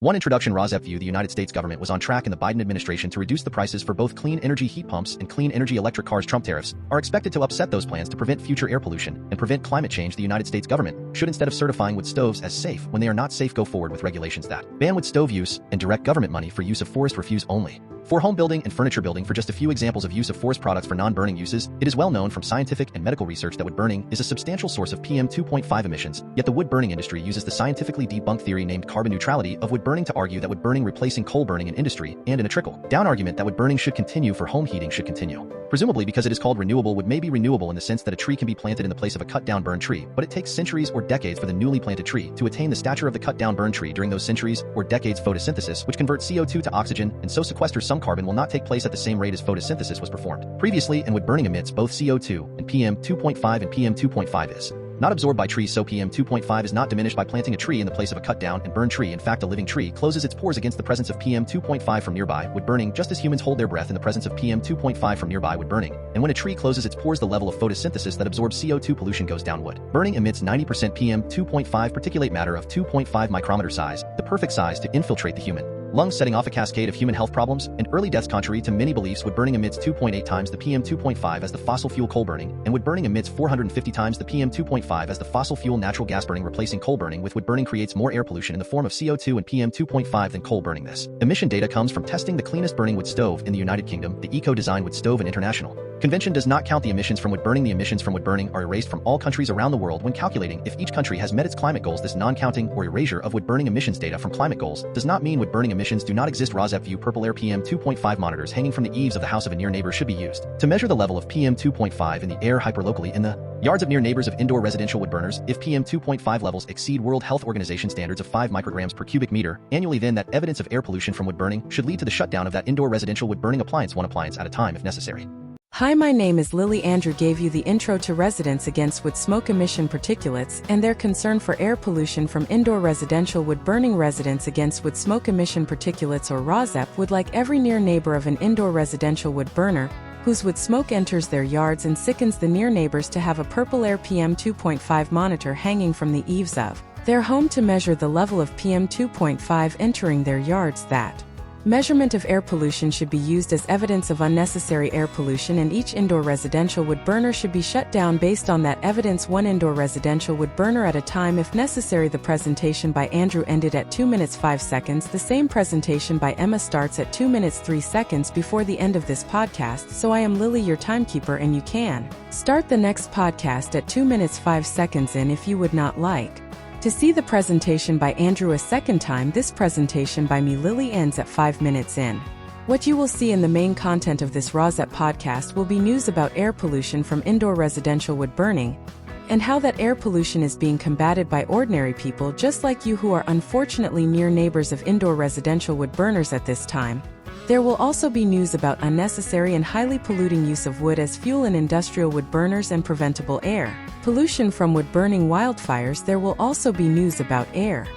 One introduction. Rosep view: the United States government was on track in the Biden administration to reduce the prices for both clean energy heat pumps and clean energy electric cars. Trump tariffs are expected to upset those plans to prevent future air pollution and prevent climate change. The United States government should, instead of certifying wood stoves as safe when they are not safe, go forward with regulations that ban wood stove use and direct government money for use of forest refuse only. For home building and furniture building, for just a few examples of use of forest products for non-burning uses, it is well known from scientific and medical research that wood burning is a substantial source of PM 2.5 emissions, yet the wood burning industry uses the scientifically debunked theory named carbon neutrality of wood burning to argue that wood burning replacing coal burning in industry and in a trickle-down argument that wood burning should continue for home heating should continue. Presumably because it is called renewable, wood may be renewable in the sense that a tree can be planted in the place of a cut-down burned tree, but it takes centuries or decades for the newly planted tree to attain the stature of the cut-down burned tree. During those centuries or decades, photosynthesis, which converts CO2 to oxygen and so sequesters some carbon, will not take place at the same rate as photosynthesis was performed previously, and wood burning emits both CO2 and PM 2.5, and PM 2.5 is not absorbed by trees, so PM 2.5 is not diminished by planting a tree in the place of a cut-down and burned tree. In fact, a living tree closes its pores against the presence of PM 2.5 from nearby wood burning, just as humans hold their breath in the presence of PM 2.5 from nearby wood burning. And when a tree closes its pores, the level of photosynthesis that absorbs CO2 pollution goes down. Wood burning emits 90% PM 2.5 particulate matter of 2.5 micrometer size, the perfect size to infiltrate the human lungs, setting off a cascade of human health problems and early deaths. Contrary to many beliefs, wood burning emits 2.8 times the PM 2.5 as the fossil fuel coal burning, and wood burning emits 450 times the PM 2.5 as the fossil fuel natural gas burning. Replacing coal burning with wood burning creates more air pollution in the form of CO2 and PM 2.5 than coal burning. This emission data comes from testing the cleanest burning wood stove in the United Kingdom, the eco-design wood stove, and international convention does not count the emissions from wood burning. The emissions from wood burning are erased from all countries around the world when calculating if each country has met its climate goals. This non-counting or erasure of wood burning emissions data from climate goals does not mean wood burning emissions do not exist. Rosep view: purple air PM 2.5 monitors hanging from the eaves of the house of a near neighbor should be used to measure the level of PM 2.5 in the air hyperlocally in the yards of near neighbors of indoor residential wood burners. If PM 2.5 levels exceed World Health Organization standards of 5 micrograms per cubic meter annually, then that evidence of air pollution from wood burning should lead to the shutdown of that indoor residential wood burning appliance, one appliance at a time if necessary. Hi, my name is Lily. Andrew gave you the intro to Residents Against Wood Smoke Emission Particulates and their concern for air pollution from indoor residential wood burning. Residents Against Wood Smoke Emission Particulates, or ROSEP, would like every near neighbor of an indoor residential wood burner whose wood smoke enters their yards and sickens the near neighbors to have a purple air PM 2.5 monitor hanging from the eaves of their home to measure the level of PM 2.5 entering their yards. That measurement of air pollution should be used as evidence of unnecessary air pollution, and each indoor residential wood burner should be shut down based on that evidence, one indoor residential wood burner at a time if necessary. The presentation by Andrew ended at 2 minutes 5 seconds. The same presentation by Emma starts at 2 minutes 3 seconds before the end of this podcast. So I am Lily, your timekeeper, and you can start the next podcast at 2 minutes 5 seconds in if you would not like to see the presentation by Andrew a second time. This presentation by me, Lily, ends at 5 minutes in. What you will see in the main content of this ROSEP podcast will be news about air pollution from indoor residential wood burning, and how that air pollution is being combated by ordinary people just like you who are unfortunately near neighbors of indoor residential wood burners at this time. There will also be news about unnecessary and highly polluting use of wood as fuel in industrial wood burners and preventable air pollution from wood burning wildfires. There will also be news about air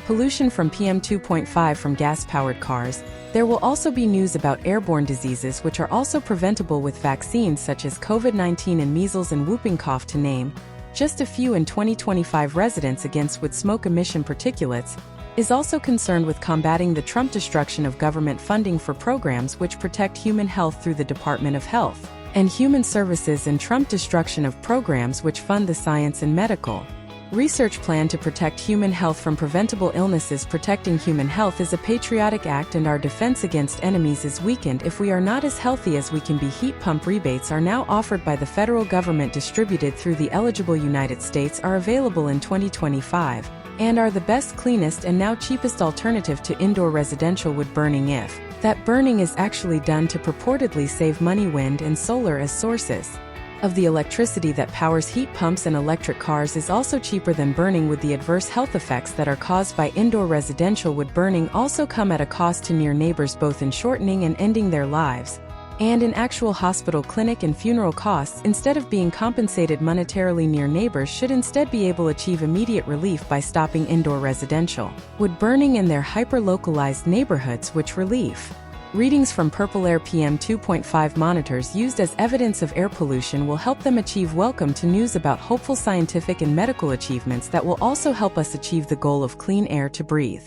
pollution from PM 2.5 from gas-powered cars. There will also be news about airborne diseases which are also preventable with vaccines such as COVID-19 and measles and whooping cough, to name just a few. In 2025, Residents Against Wood Smoke Emission Particulates is also concerned with combating the Trump destruction of government funding for programs which protect human health through the Department of Health and Human Services, and Trump destruction of programs which fund the science and medical research plan to protect human health from preventable illnesses. Protecting human health is a patriotic act, and our defense against enemies is weakened if we are not as healthy as we can be. Heat pump rebates are now offered by the federal government, distributed through the eligible United States, are available in 2025, and are the best, cleanest, and now cheapest alternative to indoor residential wood burning if that burning is actually done to purportedly save money. Wind and solar as sources of the electricity that powers heat pumps and electric cars is also cheaper than burning wood. The adverse health effects that are caused by indoor residential wood burning also come at a cost to near neighbors, both in shortening and ending their lives, and in actual hospital, clinic, and funeral costs. Instead of being compensated monetarily, near neighbors should instead be able to achieve immediate relief by stopping indoor residential wood burning in their hyper-localized neighborhoods, which relief readings from purple air PM 2.5 monitors used as evidence of air pollution will help them achieve. Welcome to news about hopeful scientific and medical achievements that will also help us achieve the goal of clean air to breathe.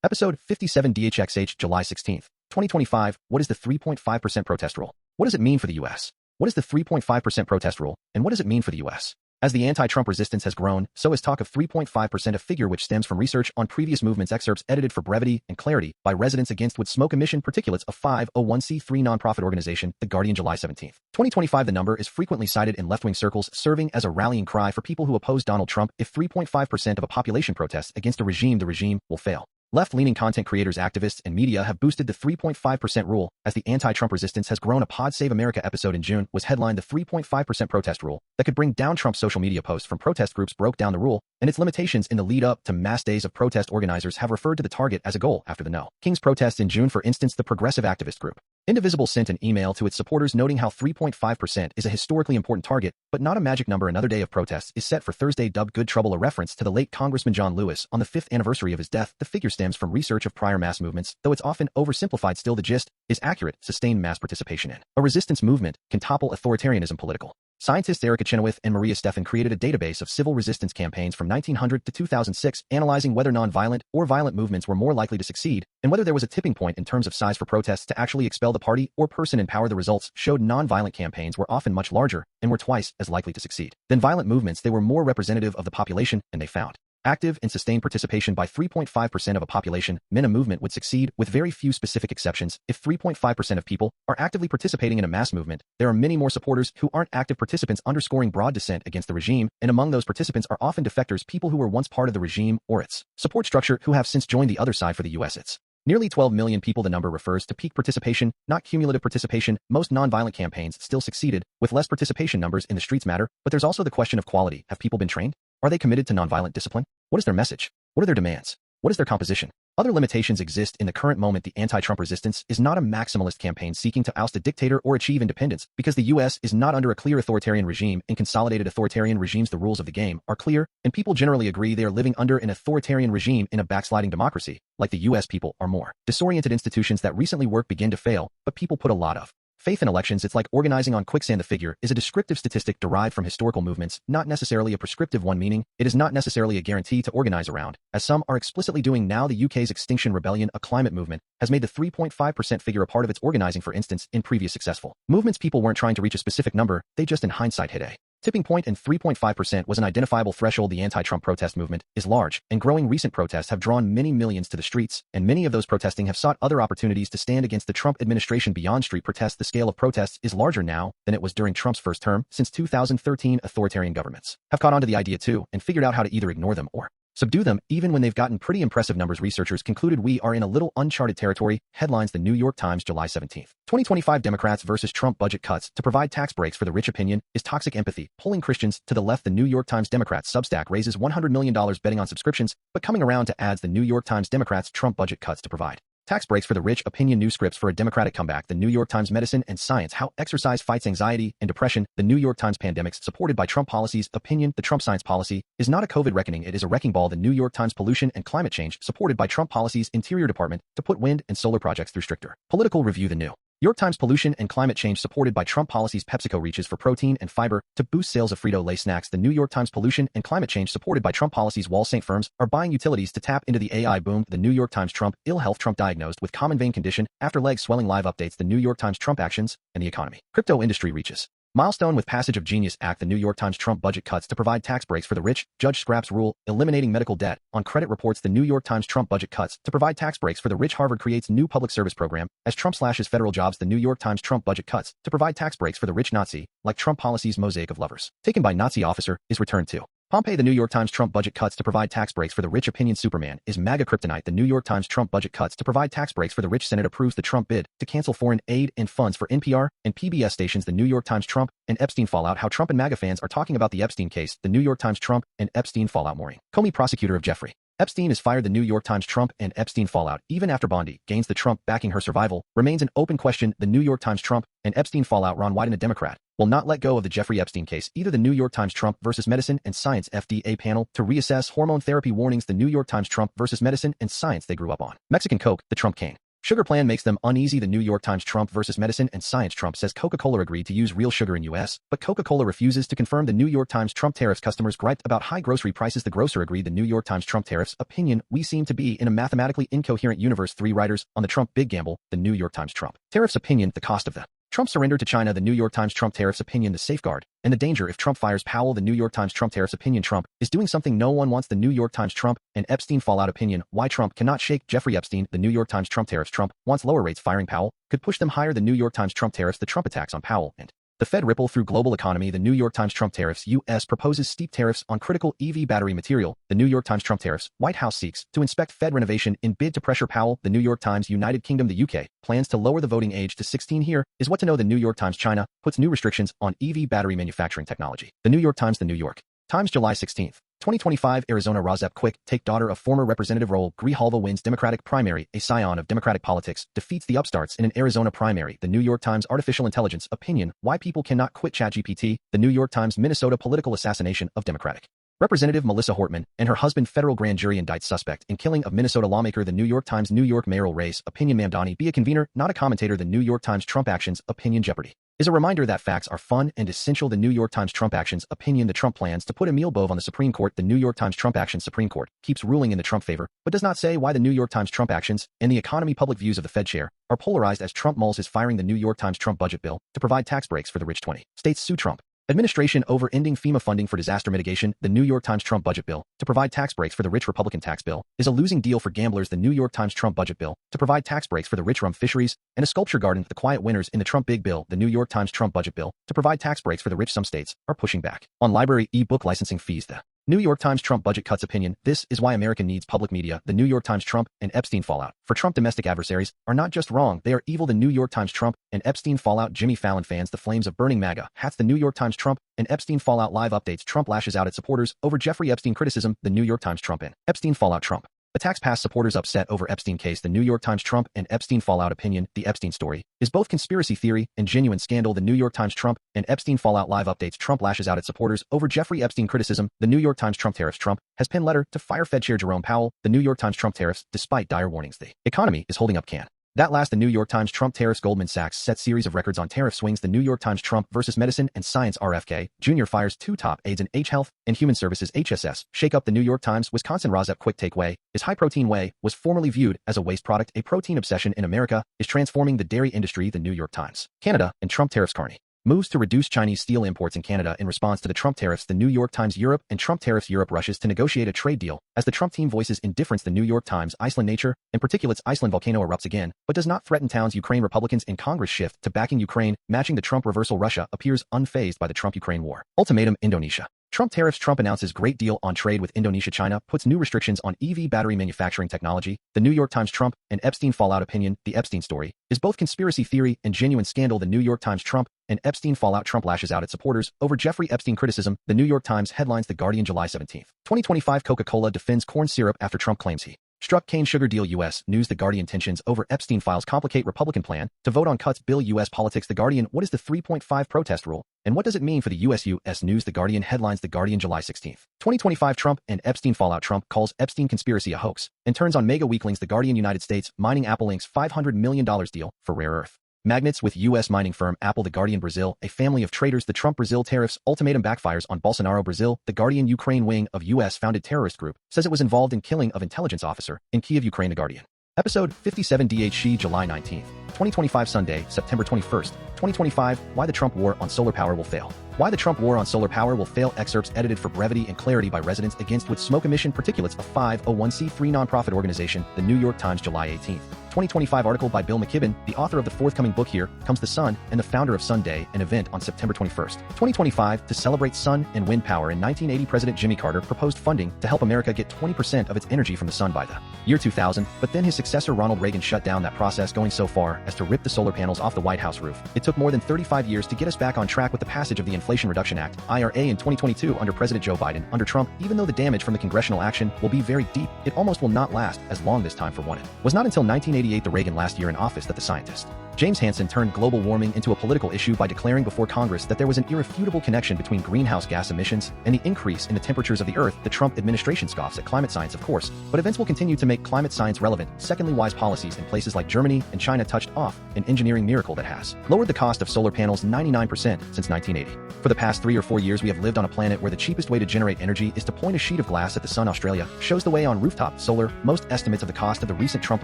Episode 57 DHXH, July 16, 2025. What is the 3.5% protest rule? What does it mean for the U.S.? What is the 3.5% protest rule, and what does it mean for the U.S.? As the anti-Trump resistance has grown, so has talk of 3.5%, a figure which stems from research on previous movements. Excerpts edited for brevity and clarity by Residents Against Wood Smoke Emission Particulates, a 501c3 nonprofit organization, The Guardian, July 17, 2025. The number is frequently cited in left-wing circles, serving as a rallying cry for people who oppose Donald Trump. If 3.5% of a population protests against a regime, the regime will fail. Left-leaning content creators, activists, and media have boosted the 3.5% rule as the anti-Trump resistance has grown. A Pod Save America episode in June was headlined "The 3.5% Protest Rule That Could Bring Down Trump." Social media posts from protest groups broke down the rule and its limitations in the lead-up to mass days of protest. Organizers have referred to the target as a goal after the No Kings protests in June. For instance, the progressive activist group Indivisible sent an email to its supporters noting how 3.5% is a historically important target, but not a magic number. Another day of protests is set for Thursday, dubbed Good Trouble, a reference to the late Congressman John Lewis on the 5th anniversary of his death. The figure stems from research of prior mass movements, though it's often oversimplified. Still, the gist is accurate. Sustained mass participation in a resistance movement can topple authoritarianism. Political scientists Erica Chenoweth and Maria Stephan created a database of civil resistance campaigns from 1900 to 2006, analyzing whether nonviolent or violent movements were more likely to succeed, and whether there was a tipping point in terms of size for protests to actually expel the party or person in power. The results showed nonviolent campaigns were often much larger and were twice as likely to succeed than violent movements. They were more representative of the population, and they found active and sustained participation by 3.5% of a population meant a movement would succeed, with very few specific exceptions. If 3.5% of people are actively participating in a mass movement, there are many more supporters who aren't active participants, underscoring broad dissent against the regime, and among those participants are often defectors, people who were once part of the regime or its support structure who have since joined the other side. For the U.S., it's nearly 12 million people. The number refers to peak participation, not cumulative participation. Most nonviolent campaigns still succeeded with less participation. Numbers in the streets matter, but there's also the question of quality. Have people been trained? Are they committed to nonviolent discipline? What is their message? What are their demands? What is their composition? Other limitations exist in the current moment. The anti-Trump resistance is not a maximalist campaign seeking to oust a dictator or achieve independence, because the U.S. is not under a clear authoritarian regime. In consolidated authoritarian regimes, the rules of the game are clear, and people generally agree they are living under an authoritarian regime. In a backsliding democracy, like the U.S., people are more disoriented. Institutions that recently worked begin to fail, but people put a lot of faith in elections. It's like organizing on quicksand. The figure is a descriptive statistic derived from historical movements, not necessarily a prescriptive one, meaning it is not necessarily a guarantee to organize around, as some are explicitly doing now. The UK's Extinction Rebellion, a climate movement, has made the 3.5% figure a part of its organizing. For instance, in previous successful movements, people weren't trying to reach a specific number, they just in hindsight hit a tipping point, and 3.5% was an identifiable threshold. The anti-Trump protest movement is large and growing. Recent protests have drawn many millions to the streets, and many of those protesting have sought other opportunities to stand against the Trump administration. Beyond street protests, the scale of protests is larger now than it was during Trump's first term. Since 2013, authoritarian governments have caught on to the idea too and figured out how to either ignore them or subdue them, even when they've gotten pretty impressive numbers. Researchers concluded we are in a little uncharted territory. Headlines The New York Times, July 17, 2025. Democrats versus Trump budget cuts to provide tax breaks for the rich. Opinion is toxic empathy, pulling Christians to the left. The New York Times Democrats Substack raises $100 million betting on subscriptions, but coming around to ads. The New York Times Democrats Trump budget cuts to provide tax breaks for the rich. Opinion news scripts for a Democratic comeback. The New York Times Medicine and Science, how exercise fights anxiety and depression. The New York Times Pandemics supported by Trump policies. Opinion, the Trump science policy is not a COVID reckoning, it is a wrecking ball. The New York Times Pollution and Climate Change supported by Trump policies. Interior Department to put wind and solar projects through stricter political review. The New York Times Pollution and Climate Change supported by Trump policies. PepsiCo reaches for protein and fiber to boost sales of Frito-Lay snacks. The New York Times Pollution and Climate Change supported by Trump policies. Wall Street firms are buying utilities to tap into the AI boom. The New York Times Trump ill health. Trump diagnosed with common vein condition after leg swelling. Live updates. The New York Times Trump actions and the economy. Crypto industry reaches milestone with passage of Genius Act. The New York Times Trump budget cuts to provide tax breaks for the rich. Judge scraps rule eliminating medical debt on credit reports. The New York Times Trump budget cuts to provide tax breaks for the rich. Harvard creates new public service program as Trump slashes federal jobs. The New York Times Trump budget cuts to provide tax breaks for the rich. Nazi like Trump policies. Mosaic of lovers taken by Nazi officer is returned to Pompeii. The New York Times Trump budget cuts to provide tax breaks for the rich. Opinion Superman is MAGA kryptonite. The New York Times Trump budget cuts to provide tax breaks for the rich. Senate approves the Trump bid to cancel foreign aid and funds for NPR and PBS stations. The New York Times Trump and Epstein fallout, how Trump and MAGA fans are talking about the Epstein case. The New York Times Trump and Epstein fallout. Maureen Comey, prosecutor of Jeffrey Epstein, is fired. The New York Times Trump and Epstein fallout, even after Bondi gains the Trump backing, her survival remains an open question. The New York Times Trump and Epstein fallout. Ron Wyden, a Democrat, will not let go of the Jeffrey Epstein case either. The New York Times Trump versus Medicine and Science FDA panel to reassess hormone therapy warnings. The New York Times Trump versus Medicine and Science, they grew up on Mexican Coke. The Trump cane Sugar plan makes them uneasy. The New York Times. Trump versus medicine and science. Trump says Coca-Cola agreed to use real sugar in U.S., but Coca-Cola refuses to confirm. The New York Times. Trump tariffs. Customers griped about high grocery prices. The grocer agreed. The New York Times. Trump tariffs. Opinion: we seem to be in a mathematically incoherent universe. 3 writers on the Trump big gamble. The New York Times. Trump tariffs. Opinion: the cost of the Trump surrender to China. The New York Times. Trump tariffs. Opinion: the safeguard and the danger if Trump fires Powell. The New York Times. Trump tariffs. Opinion: Trump is doing something no one wants. The New York Times. Trump and Epstein fallout. Opinion: why Trump cannot shake Jeffrey Epstein. The New York Times. Trump tariffs. Trump wants lower rates. Firing Powell could push them higher. The New York Times. Trump tariffs. The Trump attacks on Powell and the Fed ripple through global economy. The New York Times. Trump tariffs. U.S. proposes steep tariffs on critical EV battery material. The New York Times. Trump tariffs. White House seeks to inspect Fed renovation in bid to pressure Powell. The New York Times. United Kingdom. The U.K. plans to lower the voting age to 16. Here is what to know. The New York Times. China puts new restrictions on EV battery manufacturing technology. The New York Times. The New York Times. July 16, 2025. Arizona. Rozep Quick take daughter of former Representative Raul Grijalva wins Democratic primary. A scion of Democratic politics defeats the upstarts in an Arizona primary. The New York Times. Artificial intelligence. Opinion: why people cannot quit ChatGPT. The New York Times. Minnesota political assassination of Democratic Representative Melissa Hortman and her husband. Federal grand jury indicts suspect in killing of Minnesota lawmaker. The New York Times. New York mayoral race. Opinion: Mamdani be a convener, not a commentator. The New York Times. Trump actions. Opinion: jeopardy is a reminder that facts are fun and essential. The New York Times. Trump actions. Opinion: the Trump plans to put Emil Bove on the Supreme Court. The New York Times. Trump actions. Supreme Court keeps ruling in the Trump favor, but does not say why. The New York Times. Trump actions and the economy. Public views of the Fed chair are polarized as Trump mulls his firing. The New York Times. Trump budget bill to provide tax breaks for the rich. 20 states sue Trump administration over ending FEMA funding for disaster mitigation. The New York Times. Trump budget bill to provide tax breaks for the rich. Republican tax bill is a losing deal for gamblers. The New York Times. Trump budget bill to provide tax breaks for the rich. Rum fisheries and a sculpture garden. The quiet winners in the Trump big bill. The New York Times. Trump budget bill to provide tax breaks for the rich. Some states are pushing back on library e-book licensing fees. The New York Times. Trump budget cuts. Opinion: this is why America needs public media. The New York Times. Trump and Epstein fallout. For Trump, domestic adversaries are not just wrong, they are evil. The New York Times. Trump and Epstein fallout. Jimmy Fallon fans the flames of burning MAGA hats. The New York Times. Trump and Epstein fallout live updates. Trump lashes out at supporters over Jeffrey Epstein criticism. The New York Times. Trump and Epstein fallout. Trump attacks past supporters upset over Epstein case. The New York Times. Trump and Epstein fallout. Opinion: the Epstein story is both conspiracy theory and genuine scandal. The New York Times. Trump and Epstein fallout live updates. Trump lashes out at supporters over Jeffrey Epstein criticism. The New York Times. Trump tariffs. Trump has penned letter to fire Fed Chair Jerome Powell. The New York Times. Trump tariffs despite dire warnings. The economy is holding up. Can that last? The New York Times. Trump tariffs. Goldman Sachs set series of records on tariff swings. The New York Times. Trump versus medicine and science. RFK Jr. fires 2 top aides in H Health and Human Services. HSS shake up. The New York Times. Wisconsin. Rozep Quick take whey is high protein. Whey was formerly viewed as a waste product. A protein obsession in America is transforming the dairy industry. The New York Times. Canada and Trump tariffs. Carney moves to reduce Chinese steel imports in Canada in response to the Trump tariffs. The New York Times. Europe and Trump tariffs. Europe rushes to negotiate a trade deal as the Trump team voices indifference. The New York Times. Iceland nature and particulates. Iceland volcano erupts again, but does not threaten towns. Ukraine Republicans in Congress shift to backing Ukraine, matching the Trump reversal. Russia appears unfazed by the Trump-Ukraine war. Ultimatum. Indonesia. Trump tariffs. Trump announces great deal on trade with Indonesia. China puts new restrictions on EV battery manufacturing technology. The New York Times. Trump and Epstein fallout. Opinion: the Epstein story is both conspiracy theory and genuine scandal. The New York Times. Trump and Epstein fallout. Trump lashes out at supporters over Jeffrey Epstein criticism. The New York Times. Headlines. The Guardian. July 17, 2025. Coca-Cola defends corn syrup after Trump claims he struck cane sugar deal. U.S. News. The Guardian. Tensions over Epstein files complicate Republican plan to vote on cuts bill. U.S. politics. The Guardian. What is the 3.5 protest rule and what does it mean for the U.S. U.S. News. The Guardian. Headlines. The Guardian. July 16, 2025. Trump and Epstein fallout. Trump calls Epstein conspiracy a hoax and turns on mega weaklings. The Guardian. United States mining Apple Inc.'s $500 million deal for rare earth magnets with U.S. mining firm Apple. The Guardian. Brazil. A family of traitors. The Trump Brazil tariffs ultimatum backfires on Bolsonaro. Brazil. The Guardian. Ukraine wing of U.S.-founded terrorist group says it was involved in killing of intelligence officer in Kiev, Ukraine. The Guardian. Episode 57 DHC. July 19, 2025. Sunday, September 21st, 2025. Why the Trump war on solar power will fail. Why the Trump war on solar power will fail. Excerpts edited for brevity and clarity by residents against wood smoke emission particulates. A 501c3 nonprofit organization. The New York Times. July 18, 2025. Article by Bill McKibben, the author of the forthcoming book Here Comes the Sun and the founder of Sun Day, an event on September 21st, 2025 to celebrate sun and wind power. In 1980, President Jimmy Carter proposed funding to help America get 20% of its energy from the sun by the year 2000, but then his successor Ronald Reagan shut down that process, going so far as to rip the solar panels off the White House roof. It took took more than 35 years to get us back on track with the passage of the Inflation Reduction Act, IRA, in 2022 under President Joe Biden. Under Trump, even though the damage from the congressional action will be very deep, it almost will not last as long this time for one. It was not until 1988, the Reagan last year in office, that the scientist James Hansen turned global warming into a political issue by declaring before Congress that there was an irrefutable connection between greenhouse gas emissions and the increase in the temperatures of the Earth. The Trump administration scoffs at climate science, of course, but events will continue to make climate science relevant. Secondly, wise policies in places like Germany and China touched off an engineering miracle that has lowered the cost of solar panels 99% since 1980. For the past 3 or 4 years, we have lived on a planet where the cheapest way to generate energy is to point a sheet of glass at the sun. Australia shows the way on rooftop solar. Most estimates of the cost of the recent Trump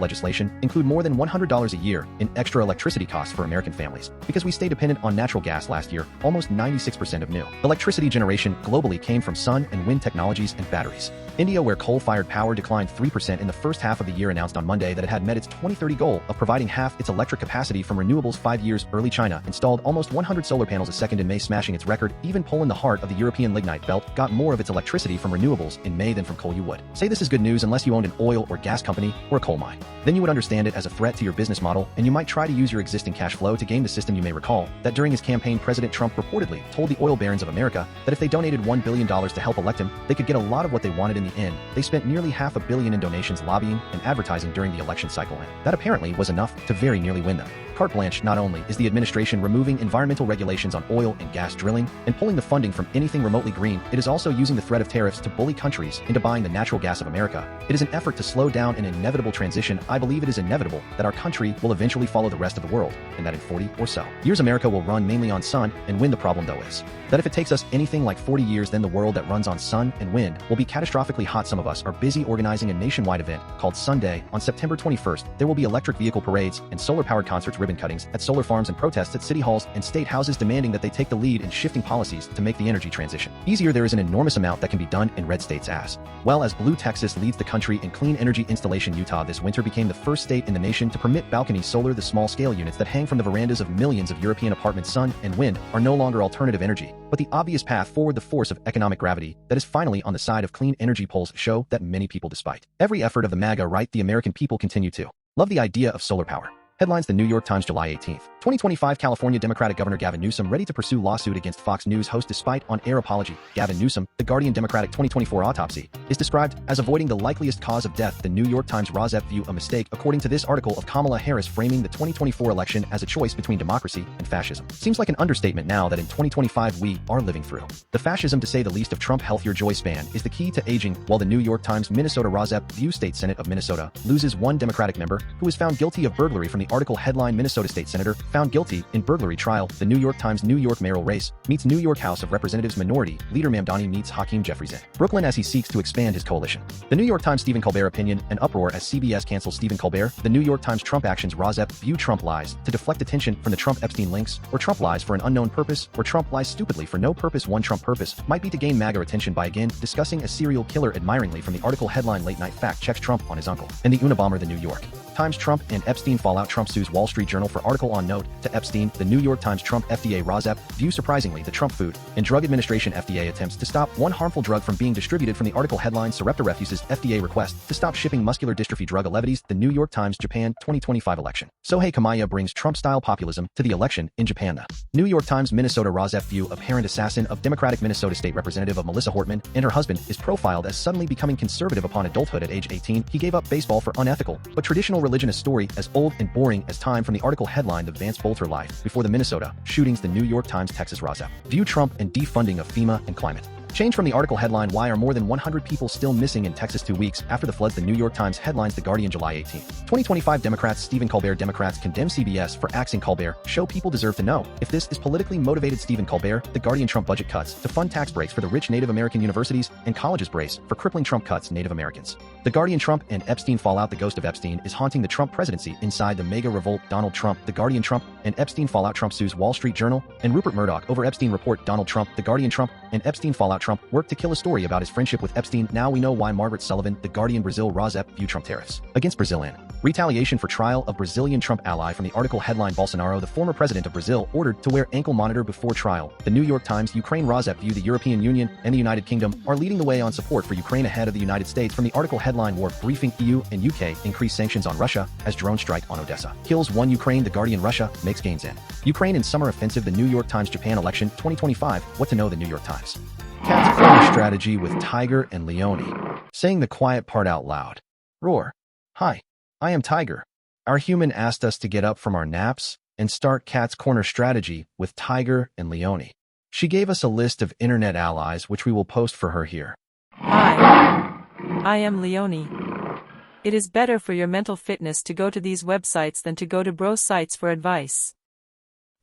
legislation include more than $100 a year in extra electricity costs for American families. Because we stay dependent on natural gas last year, almost 96% of new electricity generation globally came from sun and wind technologies and batteries. India, where coal-fired power declined 3% in the first half of the year, announced on Monday that it had met its 2030 goal of providing half its electric capacity from renewables 5 years early. China installed almost 100 solar panels a second in May, smashing its record. Even Poland, the heart of the European lignite belt, got more of its electricity from renewables in May than from coal. You would say this is good news unless you owned an oil or gas company or a coal mine. Then you would understand it as a threat to your business model, and you might try to use your existing cash flow to game the system. You may recall that during his campaign, President Trump reportedly told the oil barons of America that if they donated $1 billion to help elect him, they could get a lot of what they wanted in the end. They spent nearly $500 million in donations, lobbying, and advertising during the election cycle, and that apparently was enough to very nearly win them. Carte blanche. Not only is the administration removing environmental regulations on oil and gas drilling and pulling the funding from anything remotely green, it is also using the threat of tariffs to bully countries into buying the natural gas of America. It is an effort to slow down an inevitable transition. I believe it is inevitable that our country will eventually follow the rest of the world, and that in 40 or so years America will run mainly on sun and wind. The problem, though, is that if it takes us anything like 40 years, then the world that runs on sun and wind will be catastrophically hot. Some of us are busy organizing a nationwide event called Sunday. On September 21st, there will be electric vehicle parades and solar-powered concerts, ribbon cuttings at solar farms, and protests at city halls and state houses demanding that they take the lead in shifting policies to make the energy transition easier. There is an enormous amount that can be done in red states as well as blue. Texas leads the country in clean energy installation. Utah this winter became the first state in the nation to permit balcony solar. The small-scale units that hang from the verandas of millions of European apartments. Sun and wind are no longer alternative energy, but the obvious path forward. The force of economic gravity that is finally on the side of clean energy. Polls show that many people, despite every effort of the MAGA right, the American people continue to love the idea of solar power. Headlines: The New York Times, July 18, 2025. California Democratic Governor Gavin Newsom ready to pursue lawsuit against Fox News host despite on-air apology. Gavin Newsom, The Guardian. Democratic 2024 autopsy is described as avoiding the likeliest cause of death. The New York Times. Rosep view a mistake, according to this article, of Kamala Harris framing the 2024 election as a choice between democracy and fascism. Seems like an understatement now that in 2025 we are living through the fascism, to say the least, of Trump. Health. Your joy span is the key to aging. While the New York Times. Minnesota. Rosep view State Senate of Minnesota loses one Democratic member who was found guilty of burglary. From the article headline: Minnesota State Senator found guilty in burglary trial. The New York Times. New York mayoral race meets New York House of Representatives minority leader Mamdani meets Hakeem Jeffries in Brooklyn as he seeks to expand his coalition. The New York Times. Stephen Colbert opinion and uproar as CBS cancels Stephen Colbert. The New York Times. Trump actions. Rosep view Trump lies to deflect attention from the Trump-Epstein links, or Trump lies for an unknown purpose, or Trump lies stupidly for no purpose. One Trump purpose might be to gain MAGA attention by again discussing a serial killer admiringly. From the article headline: Late Night Fact checks Trump on his uncle and the Unabomber. The New York Times. Trump and Epstein fallout. Trump sues Wall Street Journal for article on note to Epstein. The New York Times. Trump FDA. Rosep view surprisingly the Trump Food and Drug Administration FDA attempts to stop one harmful drug from being distributed. From the article headline: Sarepta refuses FDA request to stop shipping muscular dystrophy drug. Levities. The New York Times. Japan 2025 election. Sohei Kamaya brings Trump-style populism to the election in Japan. The New York Times. Minnesota. Rosep view apparent assassin of Democratic Minnesota State Representative of Melissa Hortman and her husband is profiled as suddenly becoming conservative upon adulthood. At age 18, he gave up baseball for unethical but traditional religion. A story as old and boring as time. From the article headline: The Vance Bolter life before the Minnesota shootings. The New York Times. Texas. Rosep view Trump and defunding of FEMA and climate change. From the article headline: Why are more than 100 people still missing in Texas 2 weeks after the floods? The New York Times. Headlines: The Guardian, July 18, 2025. Democrats. Stephen Colbert. Democrats condemn CBS for axing Colbert. Show people deserve to know if this is politically motivated. Stephen Colbert. The Guardian. Trump budget cuts to fund tax breaks for the rich. Native American universities and colleges brace for crippling Trump cuts Native Americans. The Guardian. Trump and Epstein fallout. The ghost of Epstein is haunting the Trump presidency. Inside the mega revolt. Donald Trump. The Guardian. Trump and Epstein fallout. Trump sues Wall Street Journal and Rupert Murdoch over Epstein report. Donald Trump. The Guardian. Trump and Epstein fallout. Trump worked to kill a story about his friendship with Epstein. Now we know why. Margaret Sullivan. The Guardian. Brazil. Rosep view Trump tariffs against Brazil and Retaliation for trial of Brazilian Trump ally from the article headline Bolsonaro, the former president of Brazil, ordered to wear ankle monitor before trial. The New York Times, Ukraine Rozep view the European Union and the United Kingdom are leading the way on support for Ukraine ahead of the United States from the article headline War Briefing. EU and UK increase sanctions on Russia as drone strike on Odessa. Kills one Ukraine. The Guardian. Russia makes gains in Ukraine in summer offensive. The New York Times. Japan election 2025. What to know. The New York Times. Cat's corner strategy with Tiger and Leone. Saying the quiet part out loud. Roar. Hi, I am Tiger. Our human asked us to get up from our naps and start Cat's Corner strategy with Tiger and Leone. She gave us a list of internet allies which we will post for her here. Hi, I am Leone. It is better for your mental fitness to go to these websites than to go to bro sites for advice.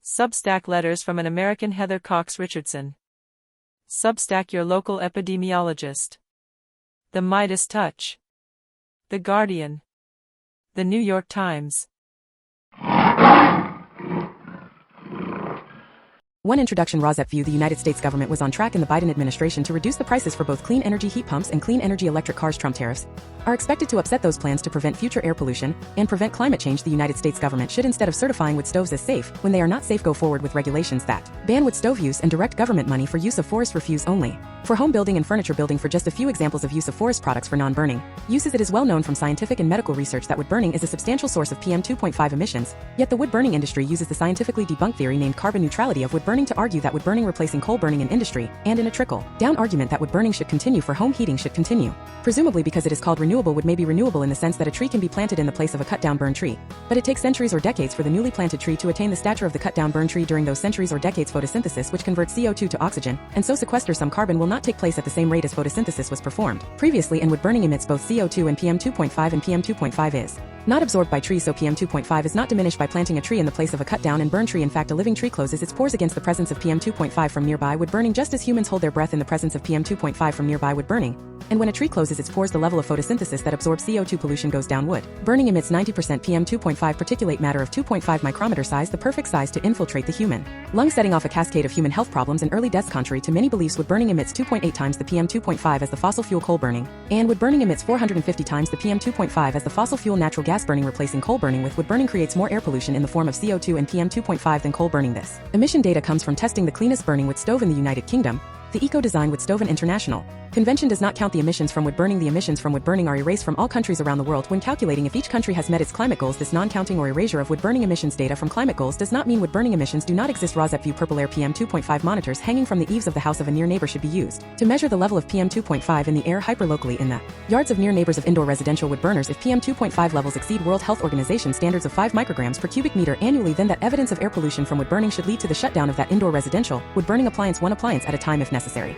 Substack letters from an American Heather Cox Richardson. Substack your local epidemiologist. The Midas Touch. The Guardian. The New York Times. One introduction. Rozep view the United States government was on track in the Biden administration to reduce the prices for both clean energy heat pumps and clean energy electric cars. Trump tariffs are expected to upset those plans to prevent future air pollution and prevent climate change. The United States government should, instead of certifying wood stoves as safe when they are not safe, go forward with regulations that ban wood stove use and direct government money for use of forest refuse only for home building and furniture building. For just a few examples of use of forest products for non-burning uses, it is well known from scientific and medical research that wood burning is a substantial source of PM 2.5 emissions, yet the wood burning industry uses the scientifically debunked theory named carbon neutrality of wood burning to argue that wood burning replacing coal burning in industry and in a trickle-down argument that wood burning should continue for home heating should continue, presumably because it is called renewable. Wood may be renewable in the sense that a tree can be planted in the place of a cut-down burned tree, but it takes centuries or decades for the newly planted tree to attain the stature of the cut-down burned tree. During those centuries or decades, photosynthesis, which converts CO2 to oxygen and so sequesters some carbon, will not take place at the same rate as photosynthesis was performed previously, and wood burning emits both CO2 and PM 2.5, and PM 2.5 is not absorbed by trees, so PM 2.5 is not diminished by planting a tree in the place of a cut down and burn tree. In fact, a living tree closes its pores against the presence of PM 2.5 from nearby wood burning, just as humans hold their breath in the presence of PM 2.5 from nearby wood burning. And when a tree closes its pores, the level of photosynthesis that absorbs CO2 pollution goes down. Wood burning emits 90% PM 2.5 particulate matter of 2.5 micrometer size, the perfect size to infiltrate the human lung, setting off a cascade of human health problems and early deaths. Contrary to many beliefs, wood burning emits 2.8 times the PM 2.5 as the fossil fuel coal burning, and wood burning emits 450 times the PM 2.5 as the fossil fuel natural gas burning. Replacing coal burning with wood burning creates more air pollution in the form of CO2 and PM 2.5 than coal burning. This emission data comes from testing the cleanest burning wood stove in the United Kingdom. The Eco-Design Wood Stove and International Convention does not count the emissions from wood burning. The emissions from wood burning are erased from all countries around the world when calculating if each country has met its climate goals. This non-counting or erasure of wood burning emissions data from climate goals does not mean wood burning emissions do not exist. Rozep view purple air. PM 2.5 monitors hanging from the eaves of the house of a near neighbor should be used to measure the level of PM 2.5 in the air hyperlocally in the yards of near neighbors of indoor residential wood burners. If PM 2.5 levels exceed World Health Organization standards of 5 micrograms per cubic meter annually, then that evidence of air pollution from wood burning should lead to the shutdown of that indoor residential wood burning appliance, one appliance at a time if necessary.